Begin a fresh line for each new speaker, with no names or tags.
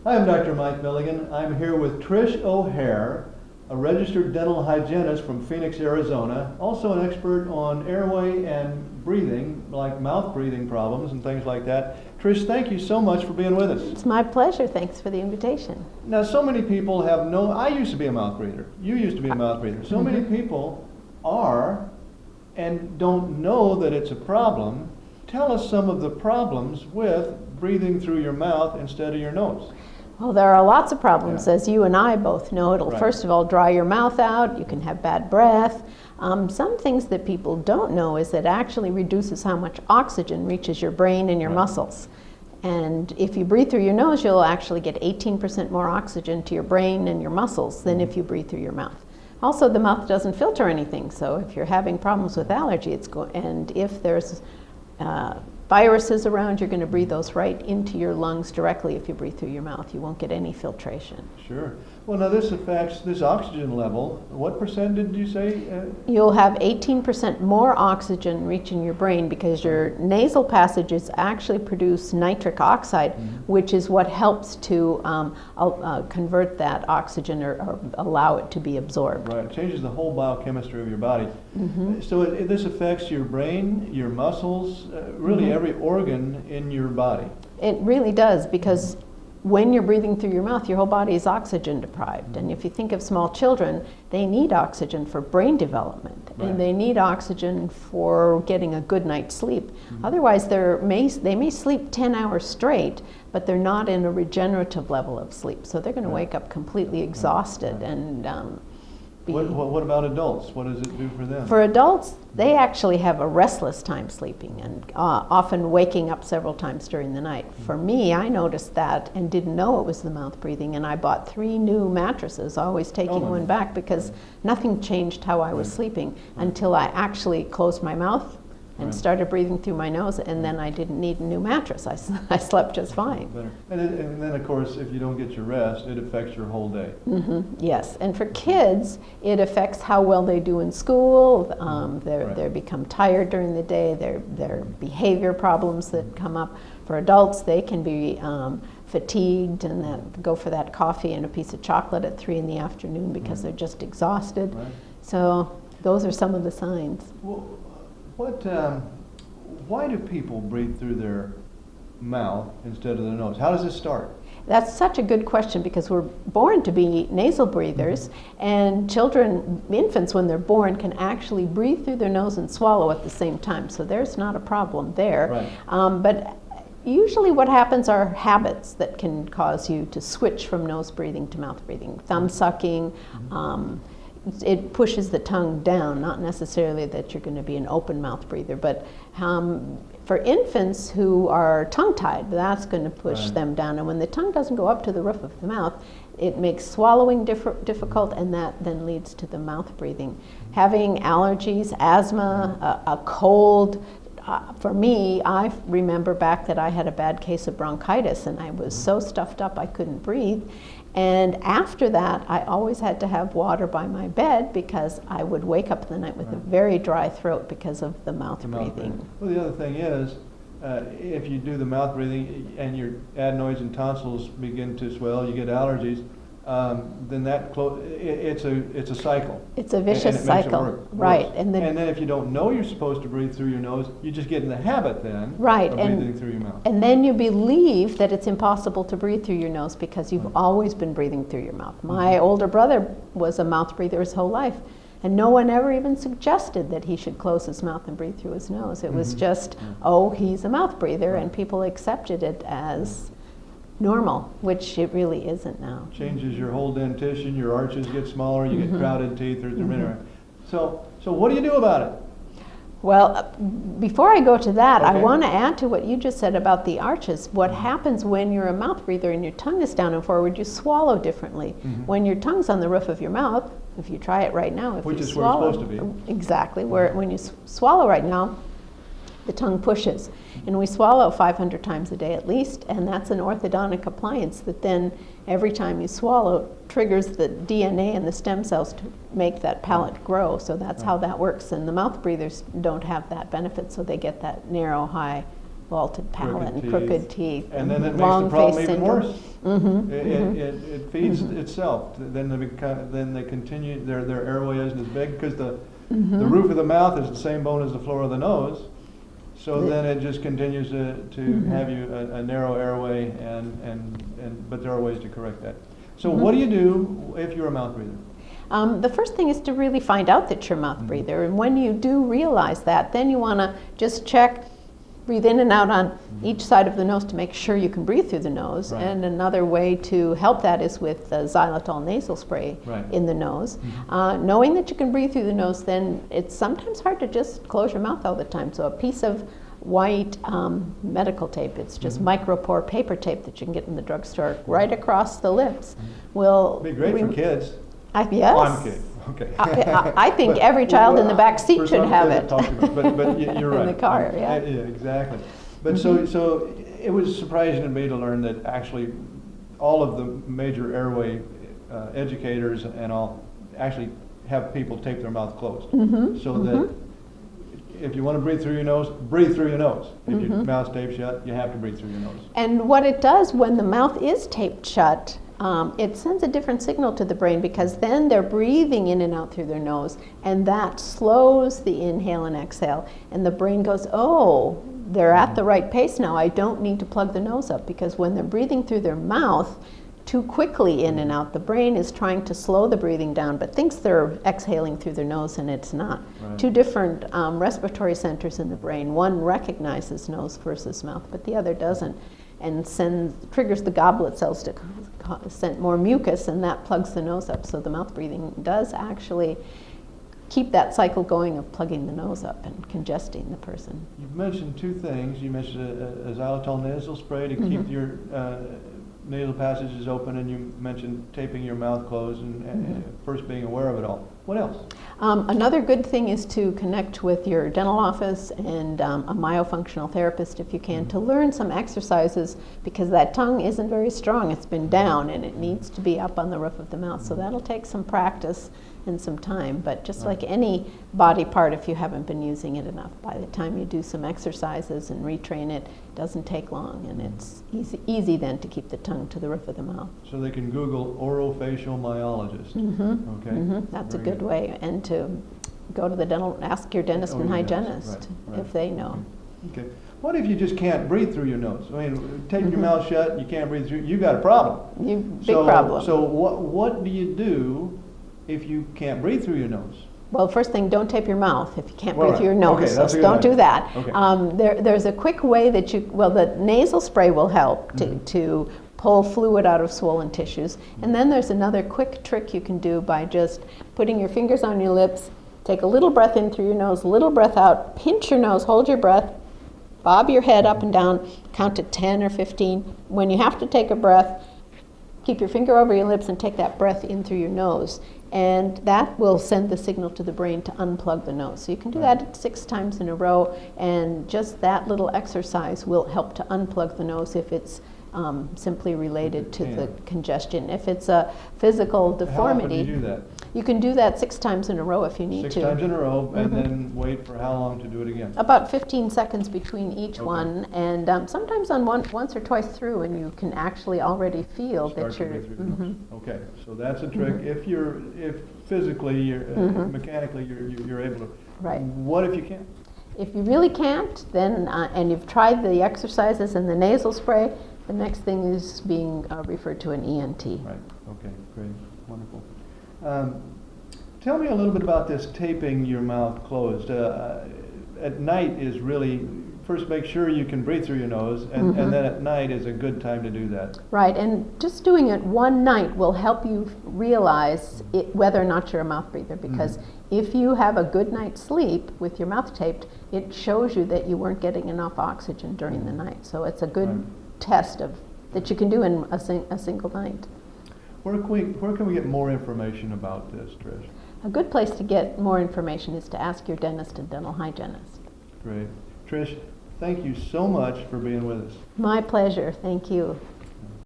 Hi, I'm Dr. Mike Milligan. I'm here with Trish O'Hare, a registered dental hygienist from Phoenix, Arizona, also an expert on airway and breathing, like mouth breathing problems and things like that. Trish, thank you so much for being with us.
It's my pleasure. Thanks for the invitation.
Now, so many people have I used to be a mouth breather. You used to be a mouth breather. So many people are and don't know that it's a problem. Tell us some of the problems with breathing through your mouth instead of your nose.
Well, there are lots of problems, as you and I both know. It'll first of all dry your mouth out. You can have bad breath. Some things that people don't know is that it actually reduces how much oxygen reaches your brain and your muscles. And if you breathe through your nose, you'll actually get 18% more oxygen to your brain and your muscles than if you breathe through your mouth. Also, the mouth doesn't filter anything, so if you're having problems with allergy, and if there's viruses around, you're going to breathe those right into your lungs directly if you breathe through your mouth. You won't get any filtration.
Sure. Well, now this affects this oxygen level. What percent did you say?
You'll have 18% more oxygen reaching your brain because your nasal passages actually produce nitric oxide, which is what helps to convert that oxygen or allow it to be absorbed.
Right. It changes the whole biochemistry of your body. So this affects your brain, your muscles, really every organ in your body.
It really does, because when you're breathing through your mouth, your whole body is oxygen deprived. And if you think of small children, they need oxygen for brain development, and they need oxygen for getting a good night's sleep. Otherwise, they may sleep 10 hours straight, but they're not in a regenerative level of sleep. So they're going to wake up completely exhausted and
What about adults? What does it do for them?
For adults, they actually have a restless time sleeping and often waking up several times during the night. For me, I noticed that and didn't know it was the mouth breathing, and I bought 3 new mattresses, always taking one back because nothing changed how I was sleeping until I actually closed my mouth and started breathing through my nose, and then I didn't need a new mattress. I slept just fine.
And then, of course, if you don't get your rest, it affects your whole day.
Yes, and for kids, it affects how well they do in school. They become tired during the day. Their behavior problems that come up. For adults, they can be fatigued and go for that coffee and a piece of chocolate at 3 in the afternoon because they're just exhausted. So those are some of the signs.
Well, why do people breathe through their mouth instead of their nose? How does this start?
That's such a good question, because we're born to be nasal breathers, and infants, when they're born, can actually breathe through their nose and swallow at the same time. So there's not a problem there. But usually what happens are habits that can cause you to switch from nose breathing to mouth breathing. Thumb sucking, it pushes the tongue down, not necessarily that you're going to be an open mouth breather, but for infants who are tongue-tied, that's going to push them down. And when the tongue doesn't go up to the roof of the mouth, it makes swallowing difficult, and that then leads to the mouth breathing. Having allergies, asthma, a cold. For me, I remember back that I had a bad case of bronchitis, and I was so stuffed up I couldn't breathe. And after that, I always had to have water by my bed because I would wake up in the night with a very dry throat because of the mouth breathing. Well,
the other thing is, if you do the mouth breathing and your adenoids and tonsils begin to swell, you get allergies, then it's a cycle.
It's a vicious cycle,
right? And then if you don't know you're supposed to breathe through your nose, you just get in the habit then of breathing through your mouth.
And then you believe that it's impossible to breathe through your nose because you've always been breathing through your mouth. My older brother was a mouth breather his whole life, and no one ever even suggested that he should close his mouth and breathe through his nose. It was just, oh, he's a mouth breather, and people accepted it as normal, which it really isn't now.
Changes your whole dentition, your arches get smaller, you get crowded teeth. So what do you do about it?
Well, before I go to that, I want to add to what you just said about the arches. What happens when you're a mouth breather and your tongue is down and forward, you swallow differently. When your tongue's on the roof of your mouth, if you try it right now,
which is where it's supposed to be.
Exactly, when you swallow right now, the tongue pushes. And we swallow 500 times a day at least, and that's an orthodontic appliance that then every time you swallow triggers the DNA and the stem cells to make that palate grow. So that's how that works. And the mouth breathers don't have that benefit, so they get that narrow, high vaulted palate and crooked teeth.
And then it makes the
long
problem
face
even
syndrome.
worse. It feeds itself. Then they continue, their airway isn't as big because the roof of the mouth is the same bone as the floor of the nose. So then it just continues to have you a narrow airway, but there are ways to correct that. So what do you do if you're a mouth breather?
The first thing is to really find out that you're a mouth breather, and when you do realize that, then you want to just check, breathe in and out on each side of the nose to make sure you can breathe through the nose.
Right.
And another way to help that is with xylitol nasal spray in the nose. Knowing that you can breathe through the nose, then it's sometimes hard to just close your mouth all the time. So a piece of white medical tape, it's just micropore paper tape that you can get in the drugstore right across the lips, will
Be great for kids.
Yes.
Oh, I'm kidding. Okay.
I think every child in the back seat should have it.
But you're right.
In the car, yeah.
Yeah, exactly. But so it was surprising to me to learn that actually all of the major airway educators and all actually have people tape their mouth closed, so that if you want to breathe through your nose, breathe through your nose. If your mouth's taped shut, you have to breathe through your nose.
And what it does when the mouth is taped shut, it sends a different signal to the brain, because then they're breathing in and out through their nose, and that slows the inhale and exhale, and the brain goes, oh, they're at the right pace now, I don't need to plug the nose up, because when they're breathing through their mouth too quickly in and out, the brain is trying to slow the breathing down, but thinks they're exhaling through their nose, and it's not.
Right.
Two different respiratory centers in the brain. One recognizes nose versus mouth, but the other doesn't, and triggers the goblet cells to send more mucus, and that plugs the nose up. So the mouth breathing does actually keep that cycle going of plugging the nose up and congesting the person.
You've mentioned two things. You mentioned a xylitol nasal spray to keep your nasal passages open, and you mentioned taping your mouth closed and first being aware of it all. What else?
Another good thing is to connect with your dental office and a myofunctional therapist if you can, to learn some exercises, because that tongue isn't very strong. It's been down and it needs to be up on the roof of the mouth. So that'll take some practice and some time, but just like any body part, if you haven't been using it enough, by the time you do some exercises and retrain it, it doesn't take long, and it's easy then to keep the tongue to the roof of the mouth.
So they can Google orofacial myologist. Okay.
That's a good way, and to go to the dental, ask your dentist and hygienist if they know.
Okay. What if you just can't breathe through your nose? I mean, tape your mouth shut, you can't breathe through, you got a problem.
Big problem.
So what do you do if you can't breathe through your nose?
Well, first thing, don't tape your mouth if you can't breathe through your nose.
Okay,
so don't do that.
Okay.
There's a quick way that the nasal spray will help to pull fluid out of swollen tissues. And then there's another quick trick you can do by just putting your fingers on your lips, take a little breath in through your nose, a little breath out, pinch your nose, hold your breath, bob your head up and down, count to 10 or 15. When you have to take a breath, keep your finger over your lips and take that breath in through your nose. And that will send the signal to the brain to unplug the nose. So you can do that 6 times in a row, and just that little exercise will help to unplug the nose if it's simply related to the congestion. If it's a physical deformity,
how often do you do that?
You can do that 6 times in a row if you need to.
6 times in a row, and then wait for how long to do it again?
About 15 seconds between each one, and sometimes on once or twice through, and you can actually already feel that you're.
Okay, so that's a trick. If physically, mechanically, you're able to.
Right.
What if you can't?
If you really can't, then and you've tried the exercises and the nasal spray, the next thing is being referred to an ENT.
Right. Okay. Great. Wonderful. Tell me a little bit about this taping your mouth closed. At night is really, first make sure you can breathe through your nose, and then at night is a good time to do that. Right,
and just doing it one night will help you realize whether or not you're a mouth breather, because if you have a good night's sleep with your mouth taped, it shows you that you weren't getting enough oxygen during the night. So it's a good test that you can do in a single night.
Where can we get more information about this, Trish?
A good place to get more information is to ask your dentist and dental hygienist.
Great. Trish, thank you so much for being with us.
My pleasure. Thank you.